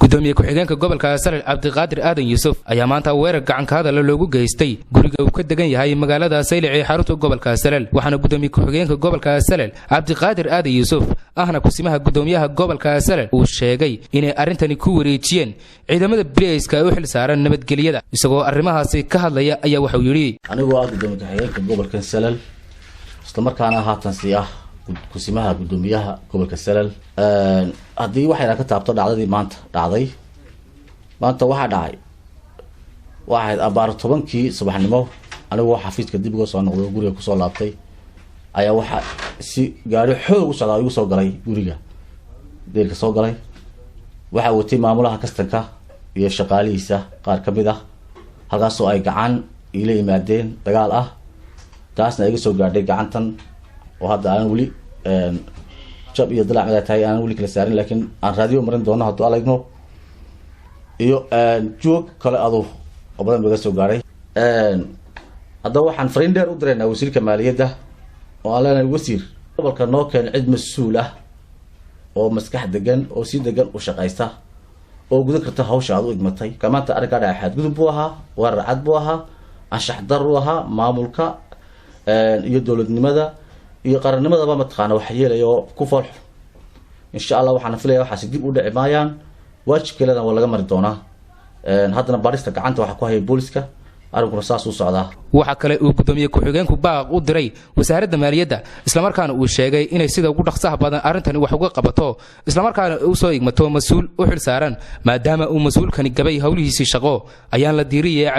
gudoomiye ku-xigeenka gobolka Salel Cabdiqaadir Aadan Yuusuf ayaa maanta weerar gacan ka hadal loogu geystay guriga uu ka degan yahay magaalada Saylic ee xarunta gobolka Salel waxaana gudoomiye ku-xigeenka gobolka Salel Cabdiqaadir Aadan Yuusuf ahna kusimaha gudoomiyaha gobolka Salel uu sheegay inay arintani ku wareejiyeen ciidamada bilayska u xil saaran nabadgelyada isagoo arrimahaasi ka hadlaya ayaa waxa uu yiri anigu aad gudoomiye ku-xigeenka gobolka Salel isla markaana haatan siyaah kusimaha gudoomiyaha gobolka Salel hadii waxay ka taabto dhacdadii maanta waxa dhacay waxay abaar 10kii subaxnimo anigu xafiiska dib uga soo noqday guriga ku soo laabtay ayaa waxa si gaari xoog u socday igu soo galay guriga deelka soo galay waxa uu tii maamulaha kastanka iyo shaqaalihiisa qaar ka mid ah halkaas oo ay gacan ila yimaadeen dagaal ah taasna iga soo gaadhay gacantan oo hadda aan wali jab iyo dalac mid tahay aan wali kala saarin laakiin aan raadiyo marin doono haduu alayno iyo joog kale adu oo badan laga soo gaaray hadda waxaan friender u direynaa wasiirka maaliyadda oo aan leenahay wasiir gobolka noo keen cid mas'uul ah oo maskax degan oo si degan u shaqaysta oo gudan karta hawsha aad u igmatay kamaanta ariga dhaxaad gudub buu ahaa warcad buu ahaa anshax daru ahaa maamulka iyo dawladnimada iyo qarannimada ma taqaan wax yeelayo ku farx insha Allah waxaan filayaa waxa si dib u dhici maayaan waajibkeena waa laga mari doonaa hadana barista gacanta waxa ku hayay booliska arinku saas u socdaa waxa kale uu gudoomiye ku-xigeenku baaq u diray wasaaradda maaliyadda isla markaana uu sheegay inay sida ugu dhaqsaha badan arintani wax uga qabato isla markaana uu soo igmato mas'uul u xil saaran maadaama uu mas'uulkani gabay hawlihiisa shaqo ayaan la diiriyay